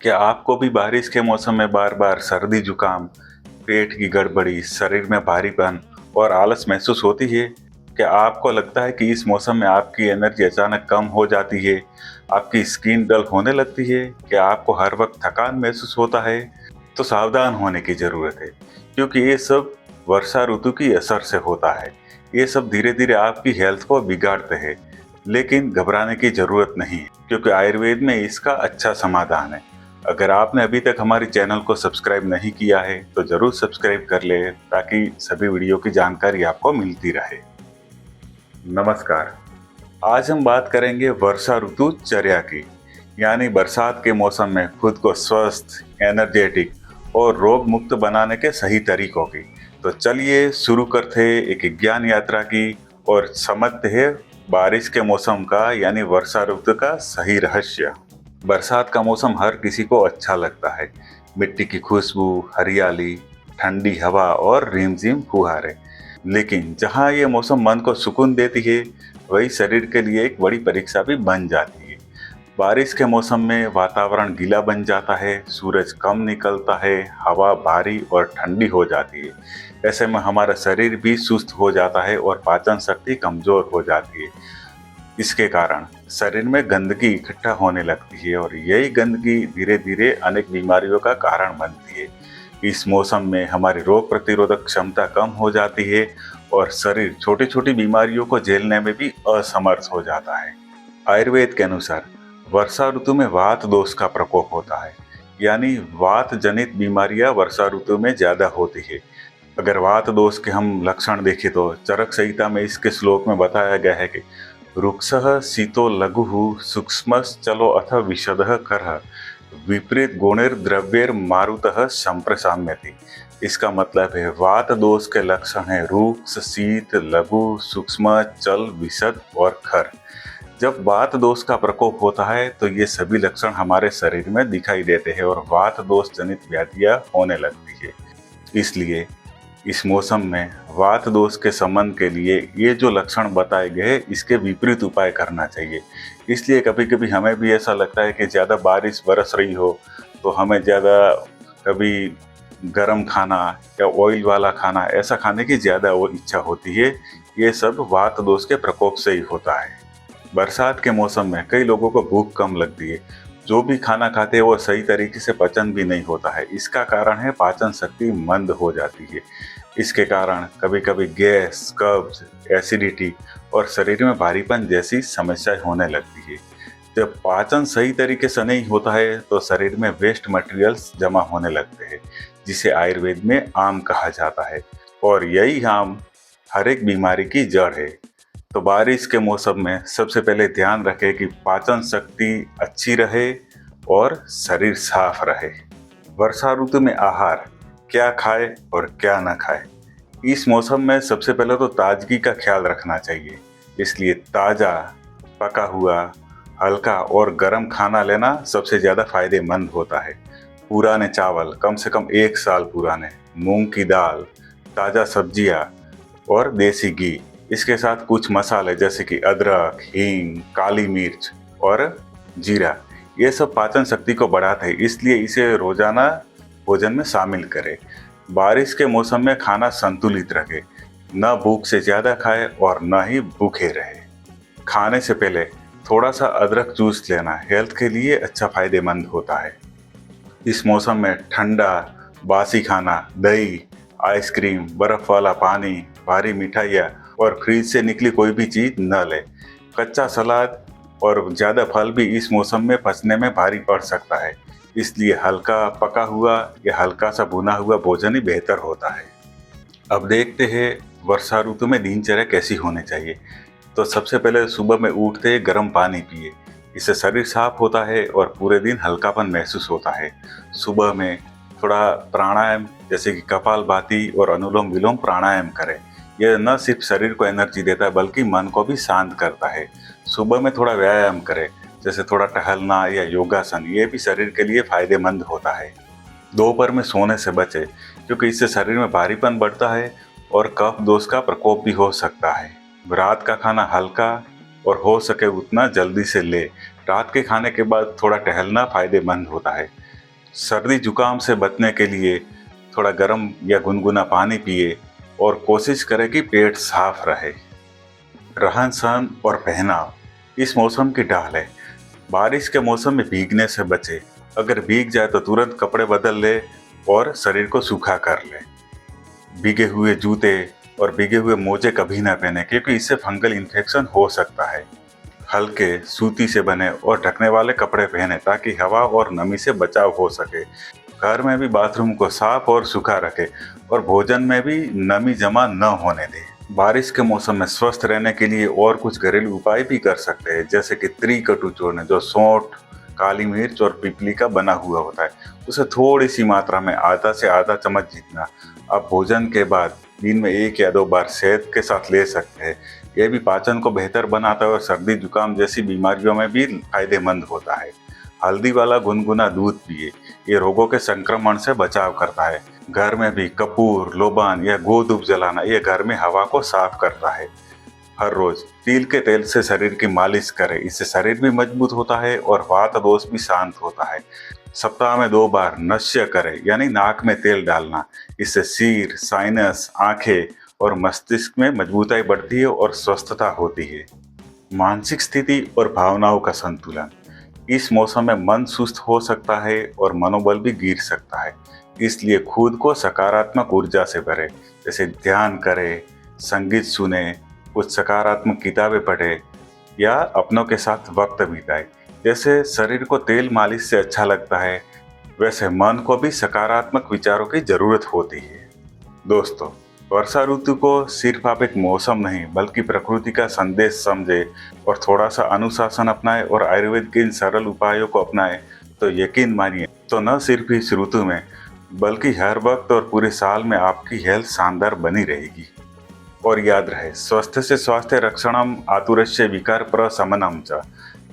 क्या आपको भी बारिश के मौसम में बार-बार सर्दी जुकाम, पेट की गड़बड़ी, शरीर में भारीपन और आलस महसूस होती है? क्या आपको लगता है कि इस मौसम में आपकी एनर्जी अचानक कम हो जाती है? आपकी स्किन डल होने लगती है? क्या आपको हर वक्त थकान महसूस होता है? तो सावधान होने की ज़रूरत है, क्योंकि ये सब वर्षा ऋतु की असर से होता है। ये सब धीरे-धीरे आपकी हेल्थ को बिगाड़ते हैं, लेकिन घबराने की ज़रूरत नहीं है, क्योंकि आयुर्वेद में इसका अच्छा समाधान है। अगर आपने अभी तक हमारे चैनल को सब्सक्राइब नहीं किया है तो ज़रूर सब्सक्राइब कर ले, ताकि सभी वीडियो की जानकारी आपको मिलती रहे। नमस्कार। आज हम बात करेंगे वर्षा ऋतु चर्या की, यानी बरसात के मौसम में खुद को स्वस्थ, एनर्जेटिक और रोग मुक्त बनाने के सही तरीकों की। तो चलिए शुरू करते हैं एक ज्ञान यात्रा की और समझते हैं बारिश के मौसम का यानी वर्षा ऋतु का सही रहस्य। बरसात का मौसम हर किसी को अच्छा लगता है। मिट्टी की खुशबू, हरियाली, ठंडी हवा और रिमझिम फुहारे। लेकिन जहाँ ये मौसम मन को सुकून देती है, वही शरीर के लिए एक बड़ी परीक्षा भी बन जाती है। बारिश के मौसम में वातावरण गीला बन जाता है, सूरज कम निकलता है, हवा भारी और ठंडी हो जाती है। ऐसे में हमारा शरीर भी सुस्त हो जाता है और पाचन शक्ति कमजोर हो जाती है। इसके कारण शरीर में गंदगी इकट्ठा होने लगती है और यही गंदगी धीरे धीरे अनेक बीमारियों का कारण बनती है। इस मौसम में हमारी रोग प्रतिरोधक क्षमता कम हो जाती है और शरीर छोटी छोटी बीमारियों को झेलने में भी असमर्थ हो जाता है। आयुर्वेद के अनुसार वर्षा ऋतु में वात दोष का प्रकोप होता है, यानी वात जनित बीमारियां वर्षा ऋतु में ज्यादा होती है। अगर वात दोष के हम लक्षण देखें तो चरक संहिता में इसके श्लोक में बताया गया है कि रुक्षः शीतो लघुः सूक्ष्मश्चलो अथ विशदः करः विपरीत गुणैर्द्रव्यैर मारुतः संप्रसाम्यति। इसका मतलब है वात दोष के लक्षण है रुक्ष, शीत, लघु, सूक्ष्म, चल, विशद और खर। जब वात दोष का प्रकोप होता है तो ये सभी लक्षण हमारे शरीर में दिखाई देते हैं और वात दोष जनित व्याधियां होने लगती है। इसलिए इस मौसम में वात दोष के शमन के लिए ये जो लक्षण बताए गए इसके विपरीत उपाय करना चाहिए। इसलिए कभी कभी हमें भी ऐसा लगता है कि ज़्यादा बारिश बरस रही हो तो हमें ज़्यादा कभी गर्म खाना या ऑयल वाला खाना ऐसा खाने की ज़्यादा वो इच्छा होती है। ये सब वात दोष के प्रकोप से ही होता है। बरसात के मौसम में कई लोगों को भूख कम लगती है। जो भी खाना खाते हैं वो सही तरीके से पचन भी नहीं होता है। इसका कारण है पाचन शक्ति मंद हो जाती है। इसके कारण कभी कभी गैस, कब्ज, एसिडिटी और शरीर में भारीपन जैसी समस्याएं होने लगती है। जब पाचन सही तरीके से नहीं होता है तो शरीर में वेस्ट मटेरियल्स जमा होने लगते हैं, जिसे आयुर्वेद में आम कहा जाता है और यही आम हर एक बीमारी की जड़ है। तो बारिश के मौसम में सबसे पहले ध्यान रखें कि पाचन शक्ति अच्छी रहे और शरीर साफ रहे। वर्षा ऋतु में आहार क्या खाए और क्या न खाए। इस मौसम में सबसे पहले तो ताजगी का ख्याल रखना चाहिए। इसलिए ताज़ा, पका हुआ, हल्का और गर्म खाना लेना सबसे ज़्यादा फायदेमंद होता है। पुराने चावल, कम से कम 1 साल पुराने, मूंग की दाल, ताज़ा सब्जियां और देसी घी। इसके साथ कुछ मसाले जैसे कि अदरक, हींग, काली मिर्च और जीरा, ये सब पाचन शक्ति को बढ़ाते हैं, इसलिए इसे रोजाना भोजन में शामिल करें। बारिश के मौसम में खाना संतुलित रखें, न भूख से ज़्यादा खाएं और न ही भूखे रहे। खाने से पहले थोड़ा सा अदरक जूस लेना हेल्थ के लिए अच्छा फायदेमंद होता है। इस मौसम में ठंडा, बासी खाना, दही, आइसक्रीम, बर्फ़ वाला पानी, भारी मिठाइयाँ और फ्रिज से निकली कोई भी चीज़ न लें। कच्चा सलाद और ज़्यादा फल भी इस मौसम में पचने में भारी पड़ सकता है, इसलिए हल्का पका हुआ या हल्का सा भुना हुआ भोजन ही बेहतर होता है। अब देखते हैं वर्षा ऋतु में दिनचर्या कैसी होनी चाहिए। तो सबसे पहले सुबह में उठते ही गर्म पानी पिए, इससे शरीर साफ होता है और पूरे दिन हल्कापन महसूस होता है। सुबह में थोड़ा प्राणायाम जैसे कि कपालभाति और अनुलोम विलोम प्राणायाम करें। यह न सिर्फ शरीर को एनर्जी देता है बल्कि मन को भी शांत करता है। सुबह में थोड़ा व्यायाम करें, जैसे थोड़ा टहलना या योगासन, ये भी शरीर के लिए फायदेमंद होता है। दोपहर में सोने से बचें, क्योंकि इससे शरीर में भारीपन बढ़ता है और कफ दोष का प्रकोप भी हो सकता है। रात का खाना हल्का और हो सके उतना जल्दी से ले। रात के खाने के बाद थोड़ा टहलना फायदेमंद होता है। सर्दी जुकाम से बचने के लिए थोड़ा गर्म या गुनगुना पानी पिए और कोशिश करें कि पेट साफ रहे। रहन सहन और पहनाव इस मौसम की ढाल है। बारिश के मौसम में भीगने से बचे। अगर भीग जाए तो तुरंत कपड़े बदल ले और शरीर को सूखा कर ले। भीगे हुए जूते और भीगे हुए मोजे कभी ना पहने, क्योंकि इससे फंगल इन्फेक्शन हो सकता है। हल्के सूती से बने और ढकने वाले कपड़े पहने ताकि हवा और नमी से बचाव हो सके। घर में भी बाथरूम को साफ और सूखा रखें और भोजन में भी नमी जमा न होने दें। बारिश के मौसम में स्वस्थ रहने के लिए और कुछ घरेलू उपाय भी कर सकते हैं, जैसे कि त्रिकटु चूर्ण, जो सौंठ, काली मिर्च और पीपली का बना हुआ होता है, उसे थोड़ी सी मात्रा में आधा से आधा चम्मच जितना आप भोजन के बाद दिन में 1 या 2 बार शहद के साथ ले सकते हैं। यह भी पाचन को बेहतर बनाता है और सर्दी जुकाम जैसी बीमारियों में भी फायदेमंद होता है। हल्दी वाला गुनगुना दूध पिए, ये रोगों के संक्रमण से बचाव करता है। घर में भी कपूर, लोबान या गोधूप जलाना, ये घर में हवा को साफ करता है। हर रोज तिल के तेल से शरीर की मालिश करें, इससे शरीर भी मजबूत होता है और वात दोष भी शांत होता है। सप्ताह में 2 बार नश्य करें, यानी नाक में तेल डालना, इससे सिर, साइनस, आंखें और मस्तिष्क में मजबूताई बढ़ती है और स्वस्थता होती है। मानसिक स्थिति और भावनाओं का संतुलन इस मौसम में मन सुस्त हो सकता है और मनोबल भी गिर सकता है, इसलिए खुद को सकारात्मक ऊर्जा से भरें, जैसे ध्यान करें, संगीत सुने, कुछ सकारात्मक किताबें पढ़ें या अपनों के साथ वक्त बिताएं। जैसे शरीर को तेल मालिश से अच्छा लगता है, वैसे मन को भी सकारात्मक विचारों की जरूरत होती है। दोस्तों, वर्षा ऋतु को सिर्फ आप एक मौसम नहीं बल्कि प्रकृति का संदेश समझे और थोड़ा सा अनुशासन अपनाएं और आयुर्वेद के इन सरल उपायों को अपनाएं, तो यकीन मानिए, तो न सिर्फ इस ऋतु में बल्कि हर वक्त और पूरे साल में आपकी हेल्थ शानदार बनी रहेगी। और याद रहे, स्वस्थ से स्वास्थ्य रक्षणम आतुरस्य विकार प्रशमनम च।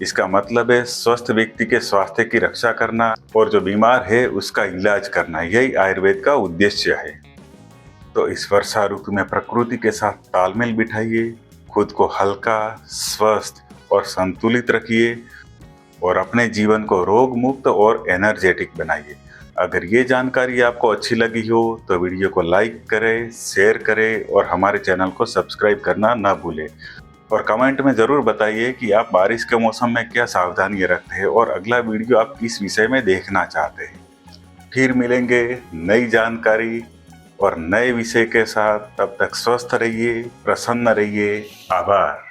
इसका मतलब है स्वस्थ व्यक्ति के स्वास्थ्य की रक्षा करना और जो बीमार है उसका इलाज करना। यही आयुर्वेद का उद्देश्य है। तो इस वर्षा ऋतु में प्रकृति के साथ तालमेल बिठाइए, खुद को हल्का, स्वस्थ और संतुलित रखिए और अपने जीवन को रोग मुक्त और एनर्जेटिक बनाइए। अगर ये जानकारी आपको अच्छी लगी हो तो वीडियो को लाइक करें, शेयर करें और हमारे चैनल को सब्सक्राइब करना ना भूलें। और कमेंट में ज़रूर बताइए कि आप बारिश के मौसम में क्या सावधानियां रखते हैं और अगला वीडियो आप किस विषय में देखना चाहते हैं। फिर मिलेंगे नई जानकारी और नए विषय के साथ। तब तक स्वस्थ रहिए, प्रसन्न रहिए। आभार।